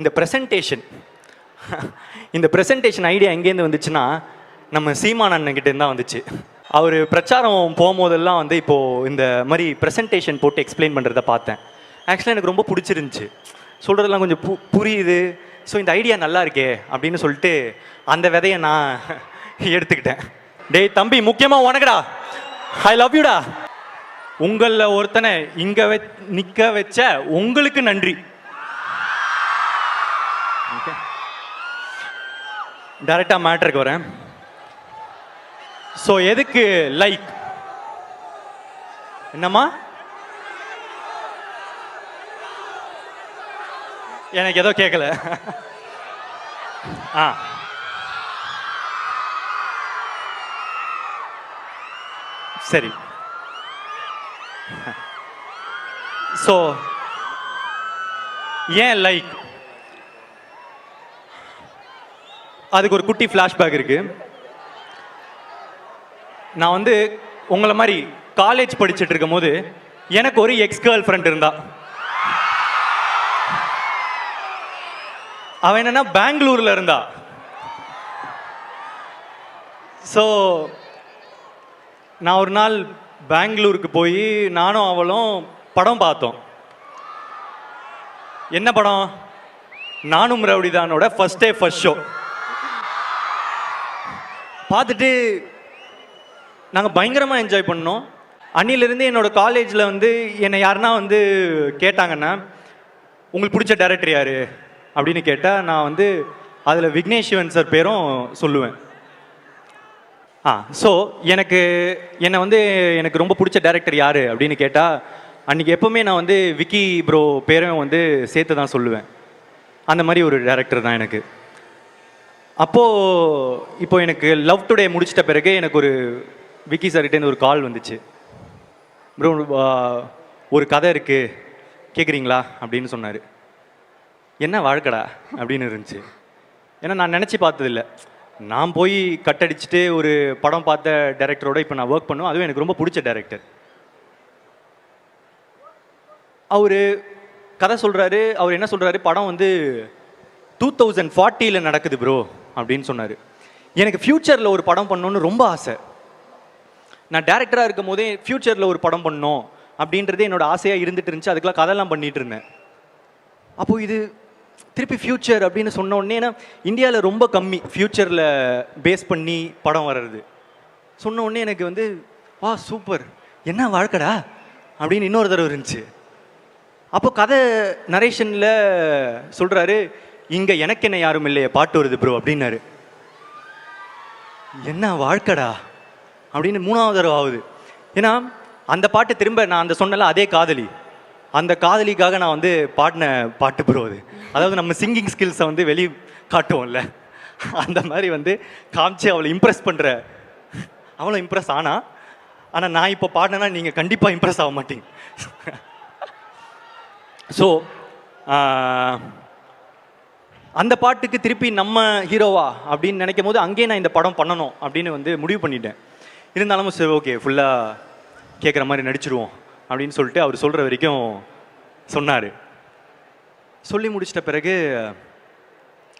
இந்த ப்ரெசன்டேஷன் இந்த presentation idea எங்கேருந்து வந்துச்சுன்னா நம்ம சீமான் அண்ணன்கிட்ட தான் வந்துச்சு. அவர் பிரச்சாரம் போகும்போதெல்லாம் வந்து இப்போது இந்த மாதிரி ப்ரெசன்டேஷன் போட்டு எக்ஸ்பிளைன் பண்ணுறத பார்த்தேன். ஆக்சுவலாக எனக்கு ரொம்ப பிடிச்சிருந்துச்சு, சொல்கிறதெல்லாம் கொஞ்சம் புரியுது. ஸோ இந்த ஐடியா நல்லா இருக்கே அப்படின்னு சொல்லிட்டு அந்த விதையை நான் எடுத்துக்கிட்டேன். டேய் தம்பி, முக்கியமாக உனக்குடா, ஐ லவ் யூடா. உங்களில் ஒருத்தனை இங்கே நிற்க வச்ச உங்களுக்கு நன்றி. டைரக்டாக மேட்டருக்கு வரேன். ஸோ எதுக்கு லைக்? என்னம்மா? எனக்கு ஏதோ கேட்கல. சரி. ஸோ ஏன் லைக்? அதுக்கு ஒரு குட்டி ஃப்ளாஷ்பேக் இருக்கு. நான் வந்து உங்களை மாதிரி காலேஜ் படிச்சுட்டு இருக்கும் போது எனக்கு ஒரு எக்ஸ் கேர்ள் ஃப்ரெண்ட் இருந்தா. அவ என்னன்னா பெங்களூர்ல இருந்தா. ஸோ நான் ஒரு நாள் பெங்களூருக்கு போய் நானும் அவளும் படம் பார்த்தோம். என்ன படம்? நானும் ரவுடிதானோட ஃபர்ஸ்ட் டே ஃபர்ஸ்ட் ஷோ பார்த்துட்டு நாங்கள் பயங்கரமாக என்ஜாய் பண்ணோம். அன்னிலிருந்து என்னோடய காலேஜில் வந்து என்னை யாருன்னா வந்து கேட்டாங்கன்னா உங்களுக்கு பிடிச்ச டைரக்டர் யார் அப்படின்னு கேட்டால் நான் வந்து அதில் விக்னேஷ் சிவன் சார் பேரும் சொல்லுவேன். ஸோ என்னை வந்து எனக்கு ரொம்ப பிடிச்ச டைரக்டர் யார் அப்படின்னு கேட்டால் அன்றைக்கி எப்போவுமே நான் வந்து விக்கி ப்ரோ பேரும் வந்து சேர்த்து தான் சொல்லுவேன். அந்த மாதிரி ஒரு டைரக்டர் தான் எனக்கு. இப்போ எனக்கு லவ் டுடே முடிச்சிட்ட பிறகு எனக்கு ஒரு விக்கி சார்கிட்டேருந்து ஒரு கால் வந்துச்சு. ப்ரோ ஒரு கதை இருக்குது கேட்குறீங்களா அப்படின்னு சொன்னார். என்ன வாழ்க்கடா அப்படின்னு இருந்துச்சு. ஏன்னா நான் நினச்சி பார்த்ததில்லை. நான் போய் கட்டடிச்சுட்டு ஒரு படம் பார்த்த டைரக்டரோட இப்போ நான் ஒர்க் பண்ணுவேன். அதுவும் எனக்கு ரொம்ப பிடிச்ச டைரக்டர். அவர் கதை சொல்கிறாரு. அவர் என்ன சொல்கிறாரு, படம் வந்து 2040 நடக்குது ப்ரோ அப்படின்னு சொன்னார். எனக்கு ஃப்யூச்சரில் ஒரு படம் பண்ணணுன்னு ரொம்ப ஆசை. நான் டேரக்டராக இருக்கும் போதே ஃப்யூச்சரில் ஒரு படம் பண்ணணும் அப்படின்றதே என்னோட ஆசையாக இருந்துட்டு இருந்துச்சு. அதுக்கெலாம் கதையெல்லாம் பண்ணிகிட்டு இருந்தேன். அப்போது இது திருப்பி ஃப்யூச்சர் அப்படின்னு சொன்ன உடனே, ஏன்னா இந்தியாவில் ரொம்ப கம்மி ஃப்யூச்சரில் பேஸ் பண்ணி படம் வர்றது. சொன்ன உடனே எனக்கு வந்து சூப்பர், என்ன வாழ்க்கடா அப்படின்னு இன்னொரு தடவை இருந்துச்சு. அப்போ கதை நரேஷனில் சொல்கிறாரு, இங்கே எனக்கு என்ன யாரும் இல்லையே பாட்டு வருது ப்ரோ அப்படின்னாரு. என்ன வாழ்க்கடா அப்படின்னு மூணாவது தடவை ஆகுது. ஏன்னா அந்த பாட்டு திரும்ப நான் அந்த சொன்னல அதே காதலி, அந்த காதலிக்காக நான் வந்து பாடின பாட்டு ப்ரோ அது. அதாவது நம்ம சிங்கிங் ஸ்கில்ஸை வந்து வெளியே காட்டுவோம்ல, அந்த மாதிரி வந்து காமிச்சு அவளை இம்ப்ரெஸ் பண்ணுற. அவளும் இம்ப்ரெஸ் ஆனால் நான் இப்போ பாடினேன்னா நீங்கள் கண்டிப்பாக இம்ப்ரெஸ் ஆக மாட்டீங்க. ஸோ அந்த பாட்டுக்கு திருப்பி நம்ம ஹீரோவா அப்படின்னு நினைக்கும் போது அங்கேயே நான் இந்த படம் பண்ணணும் அப்படின்னு வந்து முடிவு பண்ணிட்டேன். இருந்தாலும் சரி ஓகே ஃபுல்லாக கேட்குற மாதிரி நடிச்சிருவோம் அப்படின்னு சொல்லிட்டு அவர் சொல்கிற வரைக்கும் சொன்னார். சொல்லி முடிச்சிட்ட பிறகு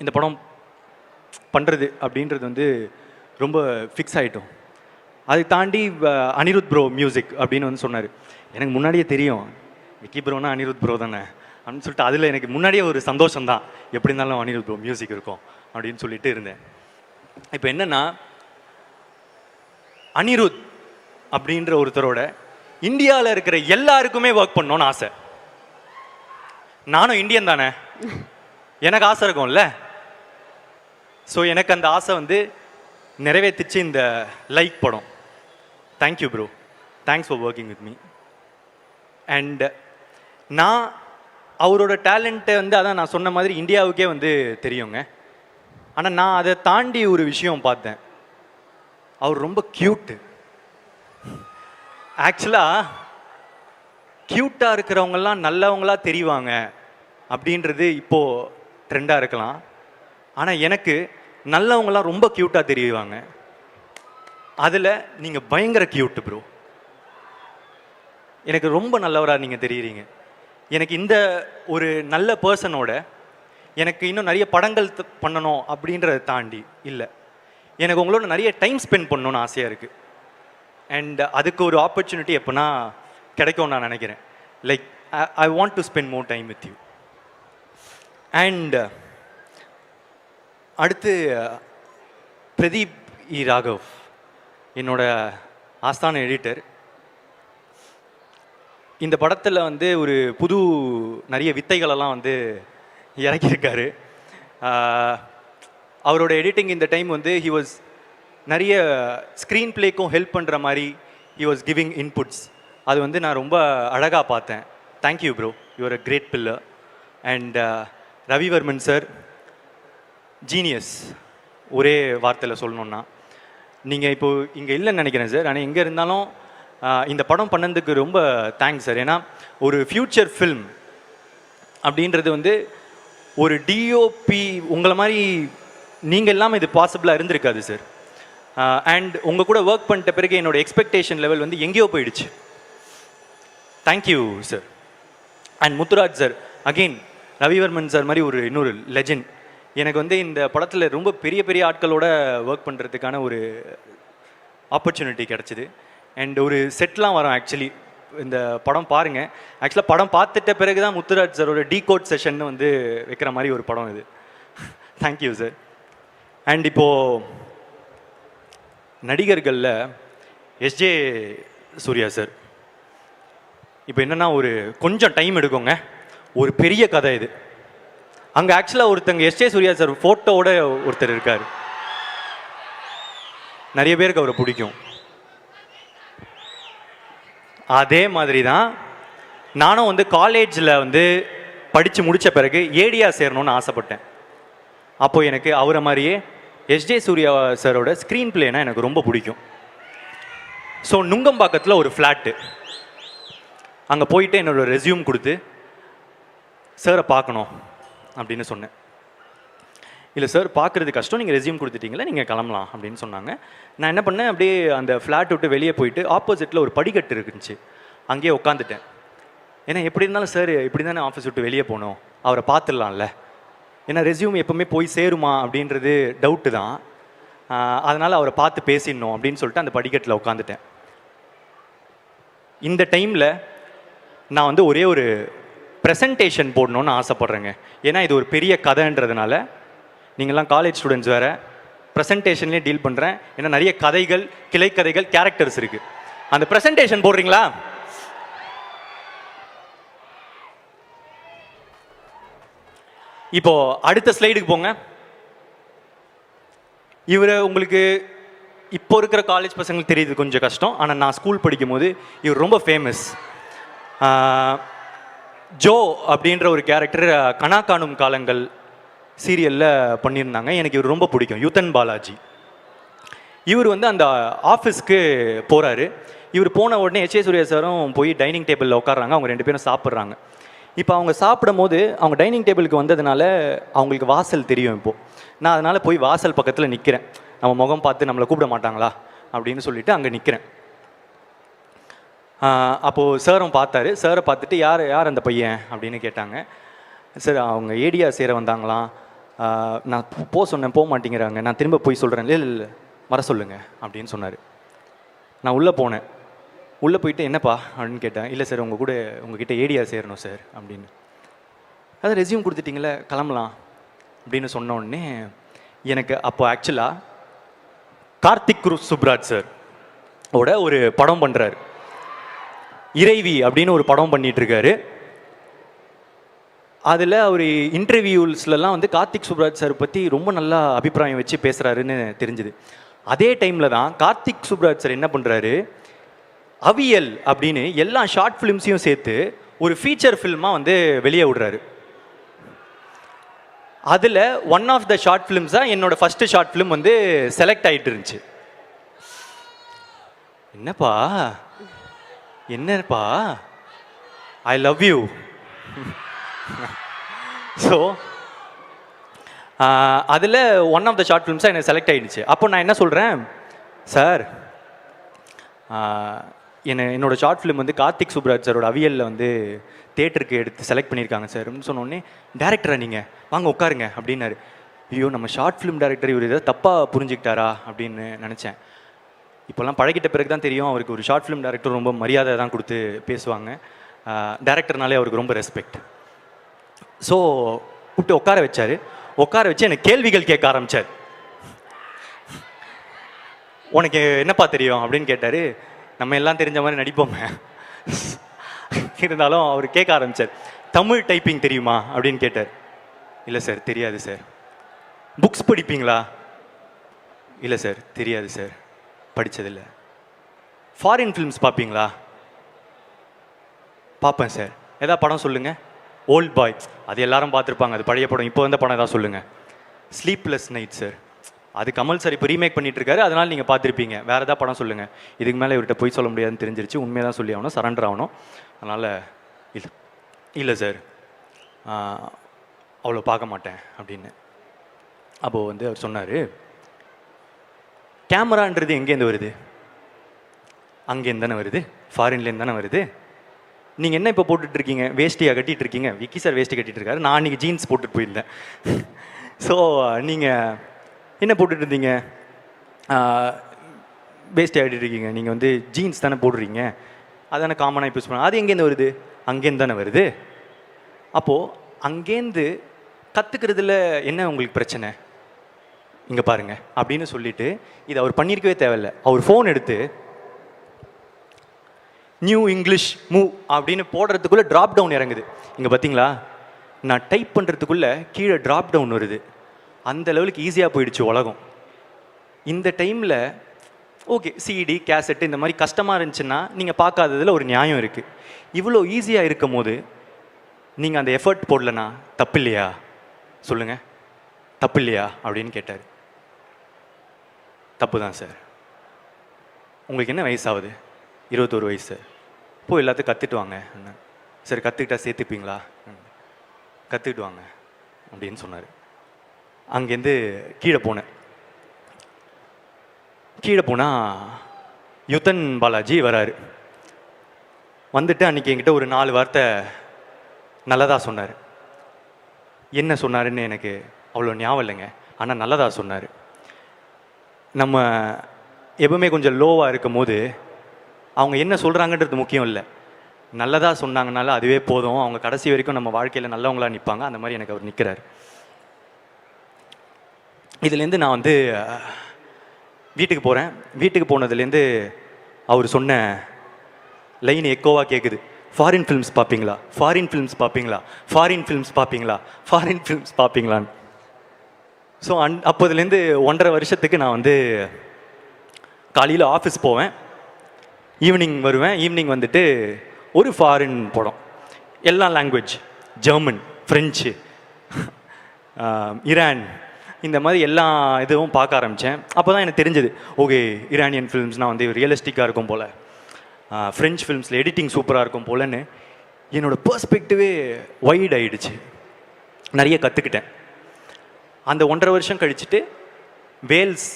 இந்த படம் பண்ணுறது அப்படின்றது வந்து ரொம்ப ஃபிக்ஸ் ஆகிட்டோம். அதை தாண்டி அனிருத் ப்ரோ மியூசிக் அப்படின்னு வந்து சொன்னார். எனக்கு முன்னாடியே தெரியும் விக்கி ப்ரோனா அனிருத் ப்ரோ தானே அப்படின்னு சொல்லிட்டு அதில் எனக்கு முன்னாடியே ஒரு சந்தோஷம்தான், எப்படி இருந்தாலும் அனிருத் ப்ரோ மியூசிக் இருக்கும் அப்படின்னு சொல்லிட்டு இருந்தேன். இப்போ என்னென்னா அனிருத் அப்படின்ற ஒருத்தரோட இந்தியாவில் இருக்கிற எல்லாருக்குமே ஒர்க் பண்ணணும்னு ஆசை. நானும் இந்தியன் தானே, எனக்கு ஆசை இருக்கும்ல. ஸோ எனக்கு அந்த ஆசை வந்து நிறைவேற்றிச்சு இந்த லைக் படம். Thank you bro, thanks for working with me. And நான் அவரோட டேலண்ட்டை வந்து அதான் நான் சொன்ன மாதிரி இந்தியாவுக்கே வந்து தெரியுங்க. ஆனால் நான் அதை தாண்டி ஒரு விஷயம் பார்த்தேன். அவர் ரொம்ப க்யூட்டு. ஆக்சுவலாக க்யூட்டாக இருக்கிறவங்கெல்லாம் நல்லவங்களாக தெரிவாங்க அப்படின்றது இப்போது ட்ரெண்டாக இருக்கலாம். ஆனால் எனக்கு நல்லவங்களாம் ரொம்ப க்யூட்டாக தெரியுவாங்க. அதில் நீங்கள் பயங்கர க்யூட்டு ப்ரோ. எனக்கு ரொம்ப நல்லவராக நீங்கள் தெரியுறீங்க. எனக்கு இந்த ஒரு நல்ல பர்சனோட எனக்கு இன்னும் நிறைய படங்கள் பண்ணணும் அப்படின்றத தாண்டி இல்லை, எனக்கு உங்களோட நிறைய டைம் ஸ்பெண்ட் பண்ணணும்னு ஆசையாக இருக்குது. அண்ட் அதுக்கு ஒரு ஆப்பர்ச்சுனிட்டி எப்போனா கிடைக்கும்னு நான் நினைக்கிறேன். Like I want to spend more time with you. And அடுத்து பிரதீப் இ ராகவ், என்னோட ஆஸ்தான எடிட்டர். இந்த படத்தில் வந்து ஒரு புது நிறைய வித்தைகளெல்லாம் வந்து இறக்கியிருக்காரு. அவரோட எடிட்டிங் இந்த டைம் வந்து ஹி வாஸ் நிறைய ஸ்க்ரீன் பிளேக்கும் ஹெல்ப் பண்ணுற மாதிரி ஹி வாஸ் கிவிங் இன்புட்ஸ். அது வந்து நான் ரொம்ப அழகாக பார்த்தேன். Thank you bro, you are a great pillar. And Ravivarman sir, genius. ஒரே வார்த்தையில் சொல்லணுன்னா, நீங்கள் இப்போது இங்கே இல்லைன்னு நினைக்கிறேன் சார், ஆனால் எங்கே இருந்தாலும் இந்த படம் பண்ணதுக்கு ரொம்ப தேங்க்ஸ் சார். ஏன்னா ஒரு ஃப்யூச்சர் ஃபில்ம் அப்படின்றது வந்து ஒரு டிஓபி உங்களை மாதிரி நீங்கள் இல்லாமல் இது பாசிபிளாக இருந்திருக்காது சார். அண்ட் உங்கள் கூட ஒர்க் பண்ணிட்ட பிறகு என்னோடய எக்ஸ்பெக்டேஷன் லெவல் வந்து எங்கேயோ போயிடுச்சு. Thank you sir. And Muthuraj sir, again Ravivarman sir மாதிரி ஒரு இன்னொரு லெஜெண்ட். எனக்கு வந்து இந்த படத்தில் ரொம்ப பெரிய பெரிய ஆட்களோட ஒர்க் பண்ணுறதுக்கான ஒரு ஆப்பர்ச்சுனிட்டி கிடச்சிது. அண்ட் ஒரு செட்லாம் வரும். ஆக்சுவலி இந்த படம் பாருங்கள். ஆக்சுவலாக படம் பார்த்துட்ட பிறகு தான் முத்துராஜ் சாரோட டீகோட் செஷன் வந்து வைக்கிற மாதிரி ஒரு படம் இது. Thank you sir. அண்ட் இப்போது நடிகர்களில் எஸ்ஜே சூர்யா சார். இப்போ என்னென்னா ஒரு கொஞ்சம் டைம் எடுக்குங்க, ஒரு பெரிய கதை இது. அங்கே ஆக்சுவலாக ஒருத்தங்க எஸ்ஜே சூர்யா சார் ஃபோட்டோவோட ஒருத்தர் இருக்கார். நிறைய பேருக்கு அவரை பிடிக்கும். அதே மாதிரி தான் நானும் வந்து காலேஜில் வந்து படித்து முடித்த பிறகு ஏடியா சேரணும்னு ஆசைப்பட்டேன். அப்போது எனக்கு அவரை மாதிரியே எஸ்ஜே சூர்யா சாரோட ஸ்க்ரீன் பிளேனா எனக்கு ரொம்ப பிடிக்கும். ஸோ நுங்கம்பாக்கத்தில் ஒரு ஃப்ளாட்டு, அங்கே போயிட்டு என்னோடய ரெஸ்யூம் கொடுத்து சாரை பார்க்கணும் அப்படின்னு சொன்னேன். இல்லை சார், பார்க்குறது கஷ்டம், நீங்கள் ரெஸ்யூம் கொடுத்துட்டீங்களா, நீங்கள் கிளம்பலாம் அப்படின்னு சொன்னாங்க. நான் என்ன பண்ணேன், அப்படியே அந்த ஃப்ளாட் விட்டு வெளியே போயிட்டு ஆப்போசிட்டில் ஒரு படிக்கட்டு இருந்துச்சு, அங்கேயே உட்காந்துட்டேன். ஏன்னா எப்படி இருந்தாலும் சார் இப்படி தானே ஆஃபீஸ் விட்டு வெளியே போகணும், அவரை பார்த்துடலாம்ல. ஏன்னா ரெஸ்யூம் எப்போவுமே போய் சேருமா அப்படின்றது டவுட்டு தான். அதனால் அவரை பார்த்து பேசிடணும் அப்படின்னு சொல்லிட்டு அந்த படிக்கட்டில் உட்காந்துட்டேன். இந்த டைமில் நான் வந்து ஒரே ஒரு ப்ரெசன்டேஷன் போடணுன்னு ஆசைப்பட்றேங்க. ஏன்னா இது ஒரு பெரிய கதைன்றதுனால, நீங்கள்லாம் காலேஜ் ஸ்டூடெண்ட்ஸ் வேறு, ப்ரெசன்டேஷன்லேயே டீல் பண்ணுறேன். ஏன்னா நிறைய கதைகள், கிளைக்கதைகள், கேரக்டர்ஸ் இருக்குது. அந்த ப்ரெசன்டேஷன் போடுறீங்களா? இப்போ அடுத்த ஸ்லைடுக்கு போங்க. இவரை உங்களுக்கு இப்போ இருக்கிற காலேஜ் பசங்களுக்கு தெரியுது கொஞ்சம் கஷ்டம், ஆனால் நான் ஸ்கூல் படிக்கும் போது இவர் ரொம்ப ஃபேமஸ். ஜோ அப்படின்ற ஒரு கேரக்டர் கனா காணும் காலங்கள் சீரியலில் பண்ணியிருந்தாங்க. எனக்கு இவர் ரொம்ப பிடிக்கும், யூத்தன் பாலாஜி. இவர் வந்து அந்த ஆஃபீஸ்க்கு போகிறாரு. இவர் போன உடனே எச் ஏ சூர்யா சாரும் போய் டைனிங் டேபிளில் உட்காடுறாங்க. அவங்க ரெண்டு பேரும் சாப்பிட்றாங்க. இப்போ அவங்க சாப்பிடும் போது அவங்க டைனிங் டேபிளுக்கு வந்ததுனால அவங்களுக்கு வாசல் தெரியும். இப்போது நான் அதனால் போய் வாசல் பக்கத்தில் நிற்கிறேன். நம்ம முகம் பார்த்து நம்மளை கூப்பிட மாட்டாங்களா அப்படின்னு சொல்லிட்டு அங்கே நிற்கிறேன். அப்போது சாரும் பார்த்தாரு. சாரை பார்த்துட்டு யார் அந்த பையன் அப்படின்னு கேட்டாங்க. சார், அவங்க ஏடியா சேர வந்தாங்களாம், நான் போக சொன்னேன், போக மாட்டேங்கிறாங்க, நான் திரும்ப போய் சொல்கிறேன். இல்லை வர சொல்லுங்க அப்படின்னு சொன்னார். நான் உள்ளே போனேன். உள்ளே போயிட்டு என்னப்பா அப்படின்னு கேட்டேன். இல்லை சார், உங்ககிட்ட ஏடியா சேரணும் சார் அப்படின்னு. அதை ரெஸ்யூம் கொடுத்துட்டிங்களே, கிளம்பலாம் அப்படின்னு சொன்ன உடனே எனக்கு அப்போ ஆக்சுவலாக கார்த்திக் சுப்ராஜ் சார் ஓட ஒரு படம் பண்ணுறாரு, இறைவி அப்படின்னு ஒரு படம் பண்ணிகிட்ருக்காரு. அதில் அவர் இன்டர்வியூஸ்லாம் வந்து கார்த்திக் சுப்ராஜ் சார் பற்றி ரொம்ப நல்லா அபிப்பிராயம் வச்சு பேசுகிறாருன்னு தெரிஞ்சுது. அதே டைமில் தான் கார்த்திக் சுப்ராஜ் சார் என்ன பண்ணுறாரு, அவியல் அப்படின்னு எல்லா ஷார்ட் ஃபிலிம்ஸையும் சேர்த்து ஒரு ஃபீச்சர் ஃபில்மாக வந்து வெளியே விடுறாரு. அதில் ஒன் ஆஃப் த ஷார்ட் ஃபிலிம்ஸாக என்னோட ஃபஸ்ட்டு ஷார்ட் ஃபிலிம் வந்து செலக்ட் ஆகிட்டு இருந்துச்சு. என்னப்பா ஐ லவ் யூ. ஸோ அதில் ஒன் ஆஃப் த ஷார்ட் ஃபிலிம்ஸாக எனக்கு செலக்ட் ஆகிடுச்சு. அப்போ நான் என்ன சொல்கிறேன், சார் என்னோட ஷார்ட் ஃபிலிம் வந்து கார்த்திக் சுப்ராஜ் சாரோட அவியலில் வந்து தேட்டருக்கு எடுத்து செலக்ட் பண்ணியிருக்காங்க சார் அப்படின்னு சொன்னோடனே, டேரக்டரா நீங்கள் வாங்க உட்காருங்க அப்படின்னாரு. ஐயோ நம்ம ஷார்ட் ஃபிலிம் டேரக்டர் இவர் ஏதாவது தப்பாக புரிஞ்சுக்கிட்டாரா அப்படின்னு நினச்சேன். இப்போல்லாம் பழகிட்ட பிறகு தான் தெரியும் அவருக்கு ஒரு ஷார்ட் ஃபிலிம் டேரக்டர் ரொம்ப மரியாதை தான் கொடுத்து பேசுவாங்க. டேரக்டர்னாலே அவருக்கு ரொம்ப ரெஸ்பெக்ட். ஸோ கூப்பிட்டு உட்கார வச்சார். உட்கார வச்சு எனக்கு கேள்விகள் கேட்க ஆரம்பித்தார். உனக்கு என்னப்பா தெரியும் அப்படின்னு கேட்டார். நம்ம எல்லாம் தெரிஞ்ச மாதிரி நடிப்போமே, இருந்தாலும் அவர் கேட்க ஆரம்பித்தார். தமிழ் டைப்பிங் தெரியுமா அப்படின்னு கேட்டார். இல்லை சார் தெரியாது சார். புக்ஸ் படிப்பீங்களா? இல்லை சார் தெரியாது சார், படித்ததில்லை. ஃபாரின் ஃபிலிம்ஸ் பார்ப்பீங்களா? பார்ப்பேன் சார். எதாவது படம் சொல்லுங்கள். ஓல்ட் பாய், அது எல்லாரும் பார்த்துருப்பாங்க, அது பழைய படம். இப்போ வந்த படம் ஏதாவது சொல்லுங்கள். ஸ்லீப்லெஸ் நைட் சார், அது கமல் சார் இப்போ ரீமேக் பண்ணிட்டு இருக்காரு, அதனால் நீங்கள் பார்த்துருப்பீங்க. வேறு ஏதாவது படம் சொல்லுங்கள். இதுக்கு மேலே இவர்கிட்ட போய் சொல்ல முடியாதுன்னு தெரிஞ்சிருச்சு. உண்மையாக தான் சொல்லி ஆகணும், சரண்டர் ஆகணும். அதனால் இல்லை இல்லை சார் அவ்வளோ பார்க்க மாட்டேன் அப்படின்னு. அப்போது வந்து அவர் சொன்னார், கேமரான்றது எங்கேருந்து வருது? அங்கேருந்து தானே வருது, ஃபாரின்லேருந்து தானே வருது. நீங்கள் என்ன இப்போ போட்டுட்ருக்கீங்க? வேஷ்டியாக கட்டிகிட்டு இருக்கீங்க. விக்கி சார் வேஷ்டி கட்டிகிட்டு இருக்காரு, நான் அன்றைக்கி ஜீன்ஸ் போட்டுட்டு போயிருந்தேன். ஸோ நீங்கள் என்ன போட்டுட்டு இருந்தீங்க? வேஸ்ட் ஆகிட்டு இருக்கீங்க. நீங்கள் வந்து ஜீன்ஸ் தானே போடுறீங்க, அதானே காமனாக யூஸ் பண்ண. அது எங்கேருந்து வருது? அங்கேருந்து தானே வருது. அப்போது அங்கேருந்து கற்றுக்கிறதுல என்ன உங்களுக்கு பிரச்சனை? இங்கே பாருங்க அப்படின்னு சொல்லிட்டு, இது அவர் பண்ணியிருக்கவே தேவையில்லை. அவர் ஃபோன் எடுத்து நியூ இங்கிலீஷ் மூவ் அப்படின்னு போடுறதுக்குள்ளே ட்ராப் டவுன் இறங்குது. இங்கே பார்த்தீங்களா, நான் டைப் பண்ணுறதுக்குள்ளே கீழே ட்ராப் டவுன் வருது. அந்த லெவலுக்கு ஈஸியாக போயிடுச்சு உலகம். இந்த டைமில் ஓகே சிடி கேசட்டு இந்த மாதிரி கஷ்டமாக இருந்துச்சுன்னா நீங்கள் பார்க்காததில் ஒரு நியாயம் இருக்குது. இவ்வளோ ஈஸியாக இருக்கும் போது நீங்கள் அந்த எஃபர்ட் போடலன்னா தப்பு இல்லையா? சொல்லுங்கள், தப்பு இல்லையா அப்படின்னு கேட்டார். தப்பு தான் சார். உங்களுக்கு என்ன வயசாகுது? 21 வயசு. போய் எல்லாத்தையும் கற்றுட்டு வாங்க. சரி கற்றுக்கிட்டா சேர்த்துப்பீங்களா? கற்றுக்கிட்டு வாங்க அப்படின்னு சொன்னார். அங்கேருந்து கீழே போனேன். கீழே போனால் யுத்தன் பாலாஜி வராரு. வந்துட்டு அன்றைக்கி என்கிட்ட ஒரு 4 வார்த்தை நல்லதாக சொன்னார். என்ன சொன்னாருன்னு எனக்கு அவ்வளோ ஞாபகம் இல்லைங்க, ஆனால் நல்லதாக சொன்னார். நம்ம எப்பவுமே கொஞ்சம் லோவாக இருக்கும் போது அவங்க என்ன சொல்கிறாங்கன்றது முக்கியம் இல்லை, நல்லதாக சொன்னாங்கனால அதுவே போதும். அவங்க கடைசி வரைக்கும் நம்ம வாழ்க்கையில் நல்லவங்களாக நிற்பாங்க. அந்த மாதிரி எனக்கு அவர் நிற்கிறார். இதுலேருந்து நான் வந்து வீட்டுக்கு போகிறேன். வீட்டுக்கு போனதுலேருந்து அவர் சொன்ன லைன் எக்கோவாக கேட்குது. ஃபாரின் ஃபிலிம்ஸ் பார்ப்பீங்களா? ஃபாரின் ஃபிலிம்ஸ் பார்ப்பீங்களா? ஃபாரின் ஃபிலிம்ஸ் பார்ப்பீங்களா? ஃபாரின் ஃபிலிம்ஸ் பார்ப்பீங்களான்னு. ஸோ அப்போதுலேருந்து 1.5 வருஷத்துக்கு நான் வந்து காலையில் ஆஃபீஸ் போவேன், ஈவினிங் வருவேன். ஈவினிங் வந்துட்டு ஒரு ஃபாரின் படம், எல்லா லாங்குவேஜ், ஜெர்மன், ஃப்ரெஞ்சு, ஈரான், இந்த மாதிரி எல்லா இதுவும் பார்க்க ஆரம்பித்தேன். அப்போ தான் எனக்கு தெரிஞ்சது, ஓகே ஈரானியன் ஃபிலிம்ஸ்னால் வந்து ரியலிஸ்டிக்காக இருக்கும் போல், ஃப்ரெஞ்ச் ஃபிலிம்ஸில் எடிட்டிங் சூப்பராக இருக்கும் போலன்னு என்னோடய பெர்ஸ்பெக்டிவே வைட் ஆகிடுச்சு. நிறைய கற்றுக்கிட்டேன். அந்த 1.5 வருஷம் கழிச்சுட்டு வேல்ஸ்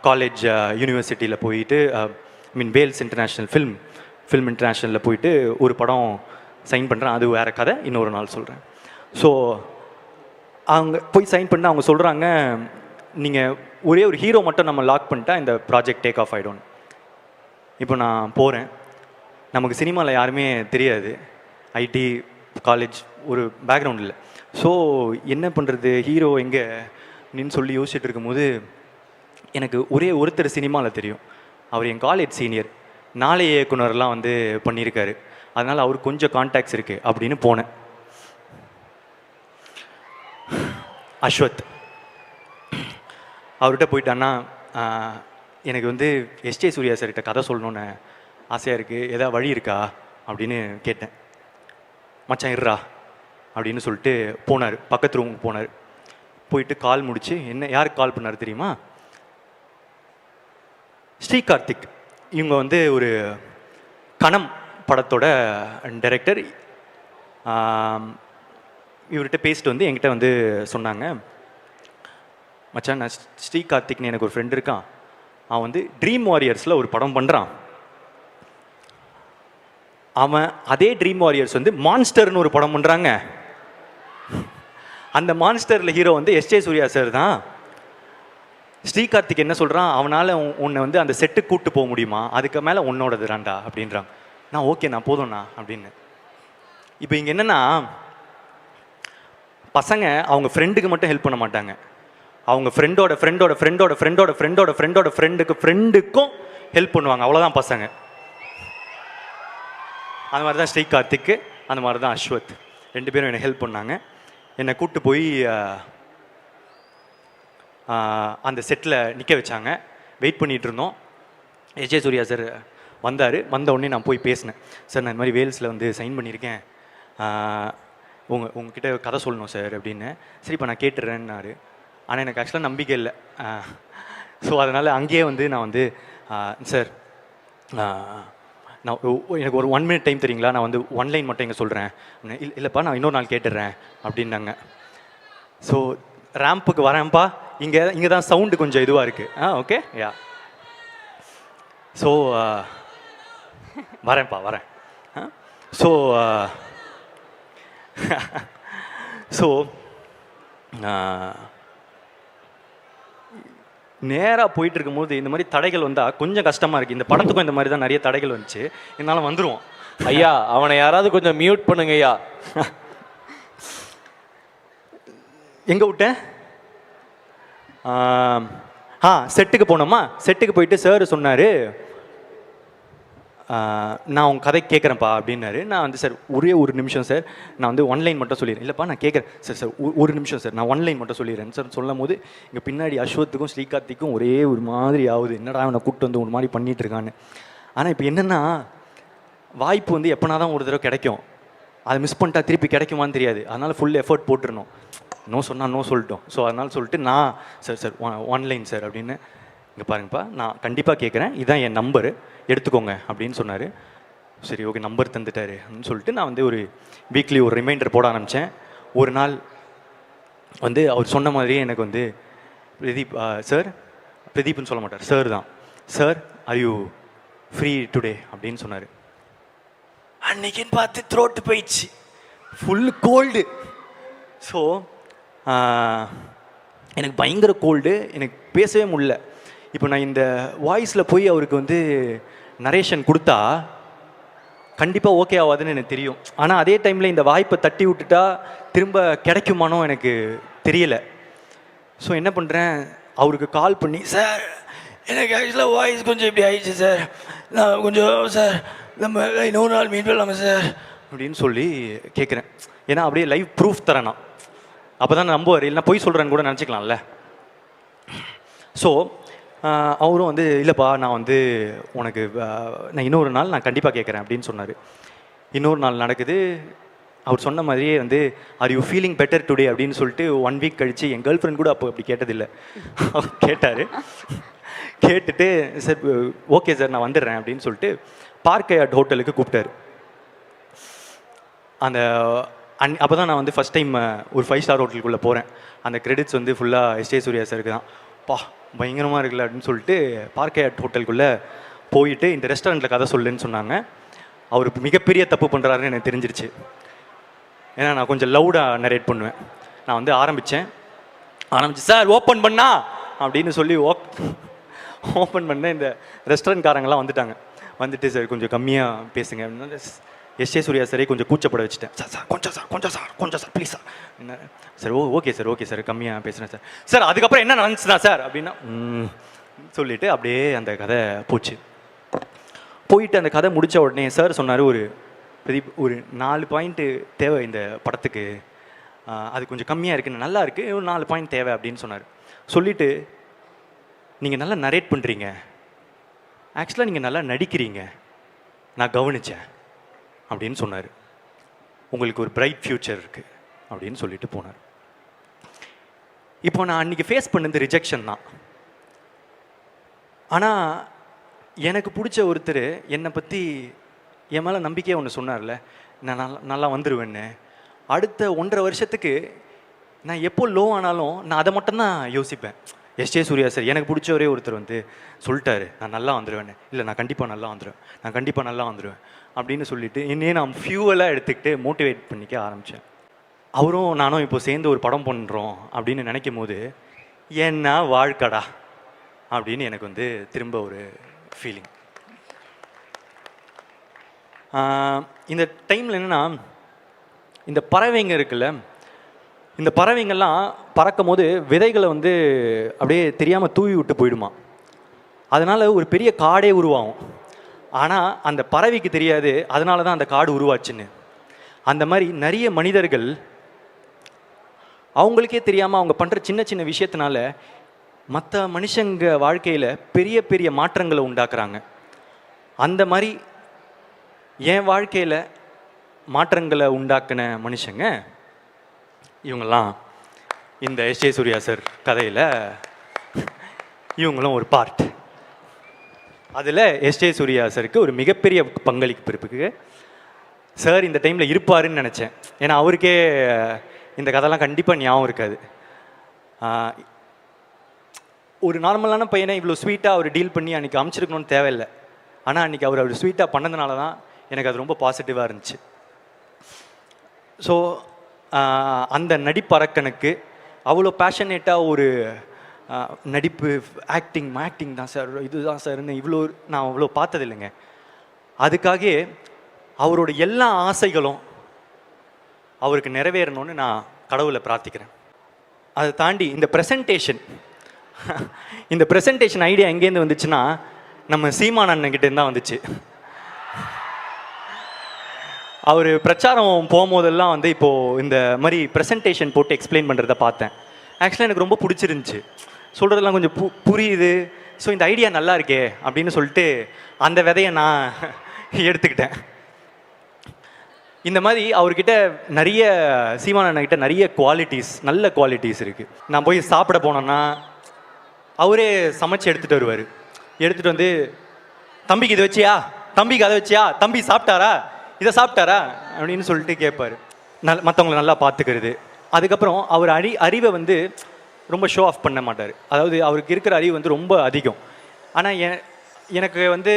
காலேஜ் யூனிவர்சிட்டியில் போயிட்டு, வேல்ஸ் இன்டர்நேஷ்னல் ஃபில்ம் இன்டர்நேஷ்னலில் போயிட்டு ஒரு படம் சைன் பண்ணுறேன். அது வேறு கதை, இன்னொரு நாள் சொல்கிறேன். ஸோ அவங்க போய் சைன் பண்ண அவங்க சொல்கிறாங்க, நீங்கள் ஒரே ஒரு ஹீரோ மட்டும் நம்ம லாக் பண்ணிட்டா இந்த ப்ராஜெக்ட் டேக் ஆஃப் ஆகிடும். இப்போ நான் போகிறேன், நமக்கு சினிமாவில் யாருமே தெரியாது, ஐடி காலேஜ் ஒரு பேக்ரவுண்ட் இல்லை. ஸோ என்ன பண்ணுறது, ஹீரோ எங்கே அப்படின்னு சொல்லி யோசிச்சுட்டு இருக்கும்போது எனக்கு ஒரே ஒருத்தர் சினிமாவில் தெரியும். அவர் என் காலேஜ் சீனியர், நாளைய இயக்குனர்லாம் வந்து பண்ணியிருக்காரு, அதனால் அவருக்கு கொஞ்சம் கான்டாக்ட்ஸ் இருக்குது அப்படின்னு போனேன். அஸ்வத், அவர்கிட்ட போயிட்டான்னா, எனக்கு வந்து எஸ்ஜே சூர்யா சார்கிட்ட கதை சொல்லணுன்னு ஆசையாக இருக்குது, எதாவது வழி இருக்கா அப்படின்னு கேட்டேன். மச்சான் இருறா அப்படின்னு சொல்லிட்டு போனார். பக்கத்து ரூமுக்கு போனார். போயிட்டு கால் முடிச்சு, என்ன யாருக்கு கால் பண்ணார் தெரியுமா? ஸ்ரீ கார்த்திக். இவங்க வந்து ஒரு கணம் படத்தோட டைரக்டர். இவர்கிட்ட பேசிட்டு வந்து என்கிட்ட வந்து சொன்னாங்க, மச்சான் நான் ஸ்ரீ கார்த்திக்னு எனக்கு ஒரு ஃப்ரெண்ட் இருக்கான், அவன் வந்து ட்ரீம் வாரியர்ஸில் ஒரு படம் பண்ணுறான், அவன் அதே ட்ரீம் வாரியர்ஸ் வந்து மான்ஸ்டர்னு ஒரு படம் பண்ணுறாங்க. அந்த மான்ஸ்டரில் ஹீரோ வந்து எஸ்ஜே சூர்யா சார் தான். ஸ்ரீகார்த்திக் என்ன சொல்கிறான், அவனால் உன்னை வந்து அந்த செட்டுக்கு கூப்பிட்டு போக முடியுமா, அதுக்கு மேலே உன்னோடது ராண்டா அப்படின்றான். நான் ஓகே நான் போதும்ண்ணா அப்படின்னு. இப்போ இங்கே என்னென்னா, பசங்க அவங்க ஃப்ரெண்டுக்கு மட்டும் ஹெல்ப் பண்ண மாட்டாங்க, அவங்க ஃப்ரெண்டோட ஃப்ரெண்டோட ஃப்ரெண்டோட ஃப்ரெண்டோட ஃப்ரெண்டோட ஃப்ரெண்டோட ஃப்ரெண்டுக்கும் ஹெல்ப் பண்ணுவாங்க. அவ்வளோதான் பசங்க. அந்த மாதிரி தான் ஸ்ரீகார்த்திக்கு, அந்த மாதிரி தான் அஸ்வத், 2 பேரும் என்னை ஹெல்ப் பண்ணாங்க. என்னை கூப்பிட்டு போய் அந்த செட்டில் நிற்க வச்சாங்க. வெயிட் பண்ணிகிட்டு இருந்தோம். எஸ்ஜே சூர்யா சார் வந்தார். வந்த உடனே நான் போய் பேசினேன். சார் நான் இந்த மாதிரி வேல்ஸில் வந்து சைன் பண்ணியிருக்கேன், உங்ககிட்ட கதை சொல்லணும் சார் அப்படின்னு. சரி இப்போ நான் கேட்டுறேன்னாரு. ஆனால் எனக்கு ஆக்சுவலாக நம்பிக்கை இல்லை. ஸோ அதனால் அங்கேயே வந்து நான் வந்து சார் நான் எனக்கு ஒரு 1 minute டைம் தெரியுங்களா, நான் வந்து 1 லைன் மட்டும் இங்கே சொல்கிறேன். இல்லைப்பா நான் இன்னொரு நாள் கேட்டுடுறேன் அப்படின்னாங்க. ஸோ ரேம்புக்கு வரேன்ப்பா, இங்கே தான் சவுண்டு கொஞ்சம் இதுவாக இருக்குது. Okay yeah. ஸோ வரேன். ஸோ ஸோ நேராக போயிட்டு இருக்கும்போது இந்த மாதிரி தடைகள் வந்தால் கொஞ்சம் கஷ்டமாக இருக்குது. இந்த படத்துக்கும் இந்த மாதிரி தான் நிறைய தடைகள் வந்துச்சு. இருந்தாலும் வந்துடுவோம். ஐயா அவனை யாராவது கொஞ்சம் மியூட் பண்ணுங்க ஐயா. எங்கே விட்டேன்? செட்டுக்கு போனோமா. செட்டுக்கு போயிட்டு சார் சொன்னார், நான் உங்கள் கதை கேட்குறேன்ப்பா அப்படின்னாரு. நான் வந்து சார் ஒரே ஒரு நிமிஷம் சார், நான் வந்து 1 லைன் மட்டும் சொல்லிடுறேன். இல்லைப்பா நான் கேட்குறேன் சார் ஒரு நிமிஷம் சார், நான் 1 லைன் மட்டும் சொல்லிடுறேன் சார். சொல்லும் போது இங்கே பின்னாடி அஸ்வத்துக்கும் ஸ்ரீகார்த்திக்கும் ஒரே ஒரு மாதிரி ஆகுது, என்னடா அவனை கூப்பிட்டு வந்து ஒரு மாதிரி பண்ணிகிட்டு இருக்கான்னு. ஆனால் இப்போ என்னென்னா, வாய்ப்பு வந்து எப்போனா தான் ஒரு தடவை கிடைக்கும், அதை மிஸ் பண்ணிட்டா திருப்பி கிடைக்குமான்னு தெரியாது. அதனால் ஃபுல் எஃபர்ட் போட்டுருணும். நோ சொன்னால் நோ சொல்லிட்டோம். ஸோ அதனால் சொல்லிட்டு நான் சார் 1 லைன் சார் அப்படின்னு. இங்கே பாருங்கப்பா நான் கண்டிப்பாக கேட்குறேன், இதுதான் என் நம்பரு எடுத்துக்கோங்க அப்படின்னு சொன்னார். சரி ஓகே நம்பர் தந்துட்டாரு அப்படின்னு சொல்லிட்டு நான் வந்து ஒரு வீக்லி ஒரு ரிமைண்டர் போட ஆரம்பித்தேன். ஒரு நாள் வந்து அவர் சொன்ன மாதிரியே எனக்கு வந்து பிரதீப் சார், பிரதீப்னு சொல்ல மாட்டார், சார் தான், sir are you free today அப்படின்னு சொன்னார். அன்னைக்குன்னு பார்த்து த்ரோட்டு போயிடுச்சு, ஃபுல் கோல்டு. ஸோ எனக்கு பயங்கர கோல்டு, எனக்கு பேசவே முடியல. இப்போ நான் இந்த வாய்ஸில் போய் அவருக்கு வந்து நரேஷன் கொடுத்தா கண்டிப்பாக ஓகே ஆகாதுன்னு எனக்கு தெரியும். ஆனால் அதே டைமில் இந்த வாய்ப்பை தட்டி விட்டுட்டா திரும்ப கிடைக்குமானோ எனக்கு தெரியலை. ஸோ என்ன பண்ணுறேன், அவருக்கு கால் பண்ணி, சார் எனக்கு ஆக்சுவலாக வாய்ஸ் கொஞ்சம் இப்படி ஆயிடுச்சு சார், நான் கொஞ்சம் சார் நம்ம இன்னொரு நாள் மீட் பண்ணலாமா சார் அப்படின்னு சொல்லி கேட்குறேன். ஏன்னா அப்படியே லைவ் ப்ரூஃப் தரேன் நான், அப்போ தான் நம்புவார். இல்லைனா பொய் சொல்கிறேன்னு கூட நினச்சிக்கலாம்ல. ஸோ அவரும் வந்து இல்லைப்பா நான் வந்து உனக்கு நான் இன்னொரு நாள் நான் கண்டிப்பாக கேட்குறேன் அப்படின்னு சொன்னார். இன்னொரு நாள் நடக்குது. அவர் சொன்ன மாதிரியே வந்து are you feeling better today அப்படின்னு சொல்லிட்டு 1 வீக் கழித்து, என் கேர்ள் ஃப்ரெண்ட் கூட அப்போ அப்படி கேட்டதில்லை, அவர் கேட்டார். கேட்டுட்டு சார் ஓகே சார் நான் வந்துடுறேன் அப்படின்னு சொல்லிட்டு பார்க்கயார்ட் ஹோட்டலுக்கு கூப்பிட்டாரு. அந்த அப்போ தான் நான் வந்து ஃபஸ்ட் டைம் ஒரு 5 ஸ்டார் ஹோட்டலுக்குள்ளே போகிறேன். அந்த கிரெடிட்ஸ் வந்து ஃபுல்லாக எஸ்ஜே சூர்யா சாருக்கு தான். பா பயங்கரமாக இருக்குல்ல அப்படின்னு சொல்லிட்டு பார்க்கயார்ட் ஹோட்டலுக்குள்ளே போயிட்டு இந்த ரெஸ்டாரண்ட்டில் கதை சொல்லுன்னு சொன்னாங்க. அவர் மிகப்பெரிய தப்பு பண்ணுறாருன்னு எனக்கு தெரிஞ்சிருச்சு. ஏன்னா நான் கொஞ்சம் லவுடாக நரேட் பண்ணுவேன். நான் வந்து ஆரம்பிச்சு சார் ஓப்பன் பண்ணா அப்படின்னு சொல்லி ஓப்பன் பண்ண இந்த ரெஸ்டாரண்ட்காரங்கெல்லாம் வந்துட்டு சார் கொஞ்சம் கம்மியாக பேசுங்க அப்படின்னா எஸ்ஜே சூர்யா சாரே கொஞ்சம் கூச்சப்பட வச்சுட்டேன். சார் கொஞ்சம் சார் ப்ளீஸ் சார் என்ன சார் ஓகே சார் கம்மியாக பேசுகிறேன் சார் அதுக்கப்புறம் என்ன நடந்துச்சுனா சார் அப்படின்னா சொல்லிவிட்டு அப்படியே அந்த கதை போயிட்டு அந்த கதை முடித்த உடனே சார் சொன்னார், ஒரு 4 பாயிண்ட்டு தேவை இந்த படத்துக்கு, அது கொஞ்சம் கம்மியாக இருக்குன்னு, நல்லா இருக்குது, ஒரு 4 பாயிண்ட் தேவை அப்படின்னு சொன்னார். சொல்லிவிட்டு நீங்கள் நல்லா நரேட் பண்ணுறீங்க, ஆக்சுவலாக நீங்கள் நல்லா நடிக்கிறீங்க, நான் கவனித்தேன் அப்படின்னு சொன்னார். உங்களுக்கு ஒரு பிரைட் ஃப்யூச்சர் இருக்குது அப்படின்னு சொல்லிட்டு போனார். இப்போ நான் அன்றைக்கி ஃபேஸ் பண்ணது ரிஜெக்ஷன் தான். ஆனால் எனக்கு பிடிச்ச ஒருத்தர் என்னை பற்றி என் மேலே நம்பிக்கையாக ஒன்று சொன்னார்ல, நான் நல்லா வந்துடுவேன்னு. அடுத்த 1.5 வருஷத்துக்கு நான் எப்போ லோ ஆனாலும் நான் அதை மட்டும்தான் யோசிப்பேன். எஸ்ஜே சூர்யா சார் எனக்கு பிடிச்சவரே ஒருத்தர் வந்து சொல்லிட்டாரு, நான் நல்லா வந்துடுவேன். இல்லை, நான் கண்டிப்பாக நல்லா வந்துடுவேன், நான் கண்டிப்பாக நல்லா வந்துடுவேன் அப்படின்னு சொல்லிட்டு என்னையே நான் ஃபியூவலாக எடுத்துக்கிட்டு மோட்டிவேட் பண்ணிக்க ஆரம்பித்தேன். அவரும் நானும் இப்போ சேர்ந்து ஒரு படம் பண்ணுறோம் அப்படின்னு நினைக்கும் போது என்ன வாழ்க்கடா அப்படின்னு எனக்கு வந்து திரும்ப ஒரு ஃபீலிங். இந்த டைமில் என்னென்னா, இந்த பறவைங்க இருக்குல்ல, இந்த பறவைங்கள்லாம் பறக்கும் போது விதைகளை வந்து அப்படியே தெரியாமல் தூவி விட்டு போயிடுமா. அதனால் ஒரு பெரிய காடே உருவாகும். ஆனால் அந்த பறவைக்கு தெரியாது அதனால தான் அந்த காடு உருவாச்சுன்னு. அந்த மாதிரி நிறைய மனிதர்கள் அவங்களுக்கே தெரியாமல் அவங்க பண்ணுற சின்ன சின்ன விஷயத்தினால மற்ற மனுஷங்க வாழ்க்கையில் பெரிய பெரிய மாற்றங்களை உண்டாக்குறாங்க. அந்த மாதிரி என் வாழ்க்கையில் மாற்றங்களை உண்டாக்குன மனுஷங்க இவங்கெல்லாம் இந்த எஸ்ஜே சூர்யா சார் கதையில் இவங்களும் ஒரு பார்ட். அதில் எஸ்ஜே சூர்யா சாருக்கு ஒரு மிகப்பெரிய பங்களிப்பு இருக்கு. சார் இந்த டைமில் இருப்பாருன்னு நினச்சேன். ஏன்னா அவருக்கே இந்த கதைலாம் கண்டிப்பாக ஞாபகம் இருக்காது. ஒரு நார்மலான பையனை இவ்வளோ ஸ்வீட்டாக அவர் டீல் பண்ணி அன்றைக்கி அமைச்சிருக்கணும்னு தேவையில்லை. ஆனால் அன்றைக்கி அவர் ஸ்வீட்டாக பண்ணதுனால தான் எனக்கு அது ரொம்ப பாசிட்டிவாக இருந்துச்சு. ஸோ அந்த நடிப்பறக்கனுக்கு அவ்வளோ பேஷனேட்டாக ஒரு நடிப்பு ஆக்டிங் தான் சார், இதுதான் சார்னு நான் அவ்வளோ பார்த்தது இல்லைங்க. அதுக்காக அவரோட எல்லா ஆசைகளும் அவருக்கு நிறைவேறணும்னு நான் கடவுளை பிரார்த்திக்கிறேன். அதை தாண்டி இந்த ப்ரெசன்டேஷன் ஐடியா எங்கேருந்து வந்துச்சுன்னா, நம்ம சீமான் அண்ணன்கிட்டேருந்து தான் வந்துச்சு. அவர் பிரச்சாரம் போகும்போதெல்லாம் வந்து இப்போது இந்த மாதிரி ப்ரெசன்டேஷன் போட்டு எக்ஸ்பிளைன் பண்ணுறத பார்த்தேன். ஆக்சுவலாக எனக்கு ரொம்ப பிடிச்சிருந்துச்சு, சொல்கிறதெல்லாம் கொஞ்சம் புரியுது. ஸோ இந்த ஐடியா நல்லா இருக்கே அப்படின்னு சொல்லிட்டு அந்த விதையை நான் எடுத்துக்கிட்டேன். இந்த மாதிரி அவர்கிட்ட நிறைய சீமான் அண்ணன்கிட்ட நிறைய நல்ல குவாலிட்டிஸ் இருக்குது. நான் போய் சாப்பிட போனேன்னா அவரே சமைச்சு எடுத்துகிட்டு வருவார். எடுத்துகிட்டு வந்து, தம்பிக்கு இதை வச்சியா, தம்பிக்கு அதை வச்சியா, தம்பி சாப்பிட்டாரா, இதை சாப்பிட்டாரா அப்படின்னு சொல்லிட்டு கேட்பார். மற்றவங்களை நல்லா பார்த்துக்கிறது. அதுக்கப்புறம் அவர் அறிவை வந்து ரொம்ப ஷோ ஆஃப் பண்ண மாட்டார். அதாவது அவருக்கு இருக்கிற அறிவு வந்து ரொம்ப அதிகம். ஆனால் எனக்கு வந்து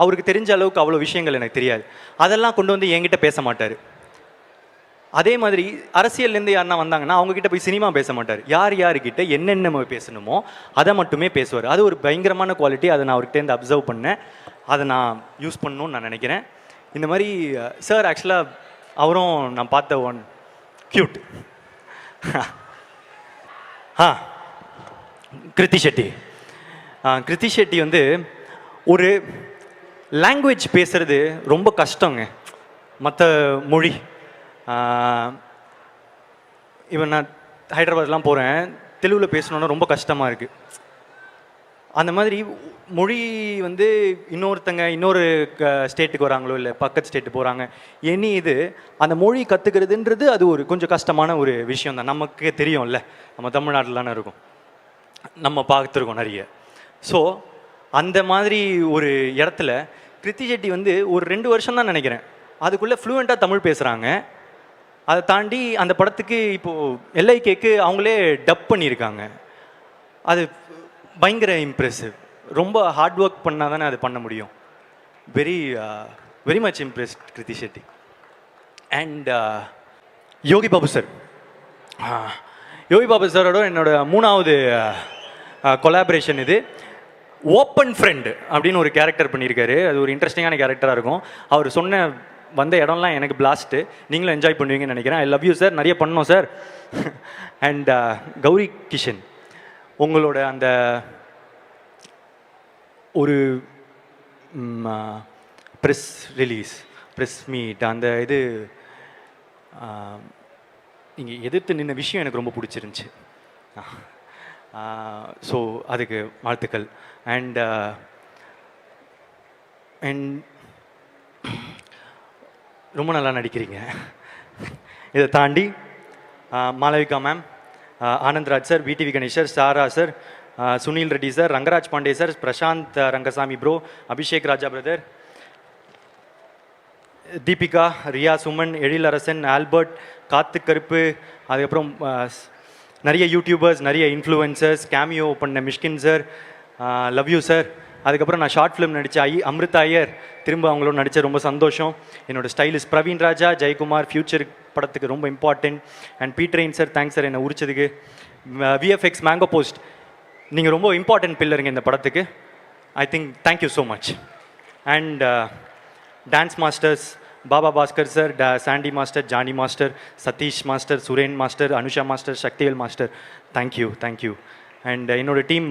அவருக்கு தெரிஞ்ச அளவுக்கு அவ்வளோ விஷயங்கள் எனக்கு தெரியாது. அதெல்லாம் கொண்டு வந்து என்கிட்ட பேச மாட்டார். அதே மாதிரி அரசியல்லேருந்து யாருன்னா வந்தாங்கன்னா அவங்கக்கிட்ட போய் சினிமா பேச மாட்டார். யார்கிட்ட என்னென்ன பேசணுமோ அதை மட்டுமே பேசுவார். அது ஒரு பயங்கரமான குவாலிட்டி. அதை நான் அவர்கிட்டேருந்து அப்சர்வ் பண்ணேன். அதை நான் யூஸ் பண்ணணும்னு நான் நினைக்கிறேன். இந்த மாதிரி சார் ஆக்சுவலாக அவரும் நான் பார்த்த ஒன் க்யூட். கிருத்தி ஷெட்டி வந்து ஒரு லாங்குவேஜ் பேசுகிறது ரொம்ப கஷ்டங்க. மற்ற மொழி இவன் நான் ஹைதராபாத்லாம் போகிறேன், தெலுங்கில் பேசணுன்னா ரொம்ப கஷ்டமாக இருக்குது. அந்த மாதிரி மொழி வந்து இன்னொரு ஸ்டேட்டுக்கு வராங்களோ இல்லை பக்கத்து ஸ்டேட்டு போகிறாங்க, இது அந்த மொழி கற்றுக்கிறதுன்றது அது ஒரு கொஞ்சம் கஷ்டமான ஒரு விஷயம் தான். நமக்கே தெரியும்ல, நம்ம தமிழ்நாட்டில் தானே இருக்கும், நம்ம பார்த்துருக்கோம் நிறைய. ஸோ அந்த மாதிரி ஒரு இடத்துல கிருத்தி ஷெட்டி வந்து ஒரு 2 வருஷம் தான் நினைக்கிறேன், அதுக்குள்ளே ஃப்ளூயண்ட்டாக தமிழ் பேசுகிறாங்க. அதை தாண்டி அந்த படத்துக்கு இப்போது LIKக்கு அவங்களே டப் பண்ணியிருக்காங்க. அது பயங்கர இம்ப்ரெசிவ். ரொம்ப ஹார்ட் ஒர்க் பண்ணால் தானே அது பண்ண முடியும். Very much impressed Krithi Shetty. And Yogi Babu சாரோட என்னோட 3வது கொலாபரேஷன் இது. ஓப்பன் ஃப்ரெண்டு அப்படின்னு ஒரு கேரக்டர் பண்ணியிருக்காரு. அது ஒரு இன்ட்ரெஸ்டிங்கான கேரக்டராக இருக்கும். அவர் வந்த இடம்லாம் எனக்கு பிளாஸ்ட்டு. நீங்களும் என்ஜாய் பண்ணுவீங்கன்னு நினைக்கிறேன். I love you sir. நிறைய பண்ணோம் சார். அண்ட் கௌரி கிஷன், உங்களோட அந்த ஒரு ப்ரெஸ் மீட், அந்த இது நீங்கள் எதிர்த்து நின்ன விஷயம் எனக்கு ரொம்ப பிடிச்சிருந்துச்சி. ஸோ அதுக்கு வாழ்த்துக்கள். அண்ட் ரொம்ப நல்லா நடிக்கிறீங்க. இதை தாண்டி Malavika ma'am, Anandraj sir, VTV கணேஷர், Sara sir, Sunil Reddy sir, Rangaraj Pandey sir, Prasanth Rangaswamy bro, Abhishek Raja brother, Deepika, Riya Suman, Ezhilarasan, Albert, Kaathu Karuppu, அதுக்கப்புறம் நிறைய யூடியூபர்ஸ், நிறைய இன்ஃப்ளூயன்சர்ஸ், கேமியோ பண்ண Mysskin sir, love you sir. அதுக்கப்புறம் நான் ஷார்ட் ஃபிலிம் நடித்த அமிர்தா ஐயர், திரும்ப அவங்களோட நடித்த ரொம்ப சந்தோஷம். என்னோட ஸ்டைலிஸ்ட் பிரவீன் ராஜா, ஜெயக்குமார், ஃபியூச்சர் படத்துக்கு ரொம்ப important. And Peter Hein sir, thanks sir என்னை உரிச்சதுக்கு. விஎஃப்எக்ஸ் மேங்கோ போஸ்ட், நீங்கள் ரொம்ப இம்பார்ட்டன்ட் பில்லருங்க இந்த படத்துக்கு. I think thank you so much. And dance masters, Baba Bhaskar sir, Sandy master, Jani master, Sathish master, Suren master, Anusha master, Sakthivel master, thank you thank you. And என்னோட team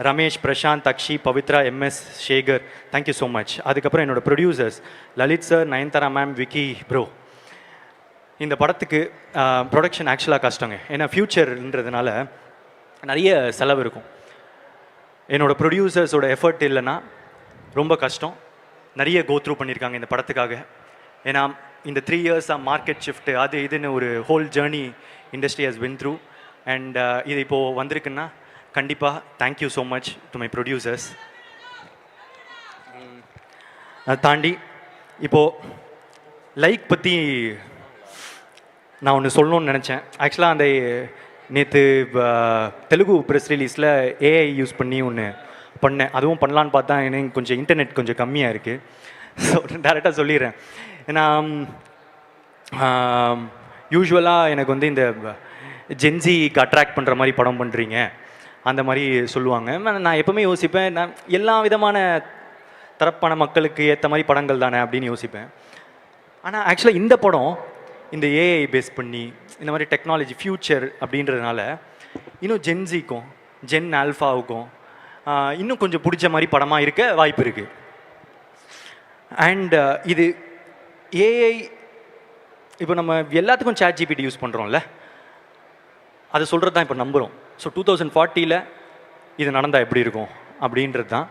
Ramesh, Prasanth, Akshi, Pavithra, MS, Sekar, thank you so much. அதுக்கப்புறம் என்னோட producers Lalit sir, Nayanthara ma'am, Vicky bro. இந்த படத்துக்கு ப்ரொடக்ஷன் ஆக்சுவலாக கஷ்டங்க. ஏன்னா ஃப்யூச்சர்ன்றதுனால நிறைய செலவு இருக்கும். என்னோட ப்ரொடியூசர்ஸோட எஃபர்ட் இல்லைன்னா ரொம்ப கஷ்டம். நிறைய கோத்ரூ பண்ணியிருக்காங்க இந்த படத்துக்காக. ஏன்னா இந்த 3 இயர்ஸாக மார்க்கெட் ஷிஃப்ட்டு அது இதுன்னு ஒரு whole journey industry has win through. And இது இப்போது வந்திருக்குன்னா கண்டிப்பாக thank you so much to my producers. அதை தாண்டி இப்போது லைக் பற்றி நான் ஒன்று சொல்லணும்னு நினச்சேன். ஆக்சுவலாக அந்த நேற்று தெலுங்கு ப்ரெஸ் ரிலீஸில் ஏஐ யூஸ் பண்ணி ஒன்று பண்ணேன். அதுவும் பண்ணலான்னு பார்த்தா எனக்கு கொஞ்சம் இன்டர்நெட் கொஞ்சம் கம்மியாக இருக்குது. ஸோ டேரெக்டாக சொல்லிடுறேன். ஏன்னா யூஸ்வலாக எனக்கு வந்து இந்த ஜென்சிக்கு அட்ராக்ட் பண்ணுற மாதிரி படம் பண்ணுறீங்க அந்த மாதிரி சொல்லுவாங்க. நான் எப்போவுமே யோசிப்பேன், நான் எல்லா விதமான தரப்பான மக்களுக்கு ஏற்ற மாதிரி படங்கள் தானே அப்படின்னு யோசிப்பேன். ஆனால் ஆக்சுவலாக இந்த படம் இந்த ஏஐ பேஸ் பண்ணி இந்த மாதிரி டெக்னாலஜி ஃப்யூச்சர் அப்படின்றதுனால இன்னும் ஜென்சிக்கும் ஜென் ஆல்ஃபாவுக்கும் இன்னும் கொஞ்சம் பிடிச்ச மாதிரி படமாக இருக்க வாய்ப்பு இருக்குது. அண்ட் இது ஏஐ இப்போ நம்ம எல்லாத்துக்கும் ChatGPT யூஸ் பண்ணுறோம்ல, அதை சொல்கிறது தான் இப்போ நம்புகிறோம். ஸோ 2040 இது நடந்தால் எப்படி இருக்கும் அப்படின்றது தான்.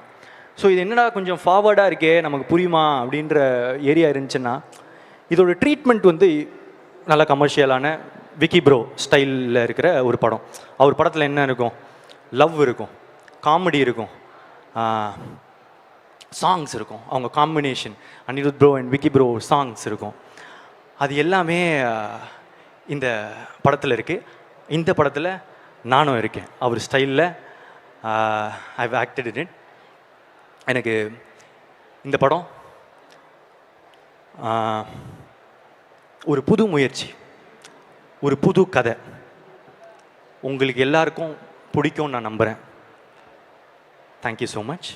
ஸோ இது என்னடா கொஞ்சம் ஃபார்வர்டாக இருக்கே, நமக்கு புரியுமா அப்படின்ற ஏரியா இருந்துச்சுன்னா, இதோட ட்ரீட்மெண்ட் வந்து நல்ல கமர்ஷியலான விக்கி ப்ரோ ஸ்டைலில் இருக்கிற ஒரு படம். அவர் படத்தில் என்ன இருக்கும்? லவ் இருக்கும், காமெடி இருக்கும், சாங்ஸ் இருக்கும். அவங்க combination Anirudh bro and Vicky bro songs இருக்கும். அது எல்லாமே இந்த படத்தில் இருக்குது. இந்த படத்தில் நானும் இருக்கேன் அவர் ஸ்டைலில். I have acted in it. எனக்கு இந்த படம் ஒரு புது முயற்சி, ஒரு புது கதை. உங்களுக்கு எல்லாருக்கும் பிடிக்கும்னு நான் நம்புகிறேன். Thank you so much.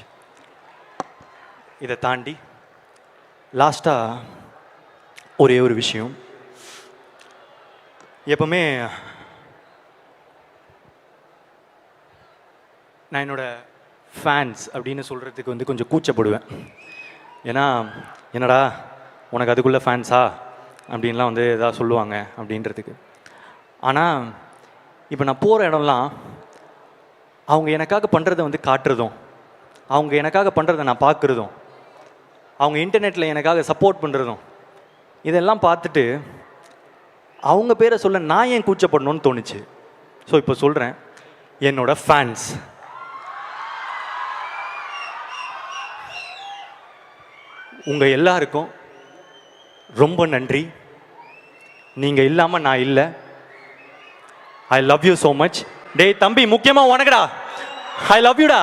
இதை தாண்டி லாஸ்ட்டாக ஒரே ஒரு விஷயம். எப்பவுமே நான் என்னோடய ஃபேன்ஸ் அப்படின்னு சொல்கிறதுக்கு வந்து கொஞ்சம் கூச்சப்படுவேன். ஏன்னா என்னடா உனக்கு அதுக்குள்ளே ஃபேன்ஸா அப்படின்லாம் வந்து எதாவது சொல்லுவாங்க அப்படின்றதுக்கு. ஆனால் இப்போ நான் போகிற இடம்லாம் அவங்க எனக்காக பண்ணுறதை வந்து காட்டுறதும், அவங்க எனக்காக பண்ணுறதை நான் பார்க்குறதும், அவங்க இன்டர்நெட்டில் எனக்காக சப்போர்ட் பண்ணுறதும், இதெல்லாம் பார்த்துட்டு அவங்க பேரை சொல்ல நான் ஏன் கூச்சப்படணும்னு தோணுச்சு. ஸோ இப்போ சொல்கிறேன், என்னோட ஃபேன்ஸ், உங்கள் எல்லாருக்கும் ரொம்ப நன்றி. நீங்கள் இல்லாமல் நான் இல்லை. I love you so much. டேய் தம்பி, முக்கியமாக உனக்குடா, ஐ லவ் யூடா.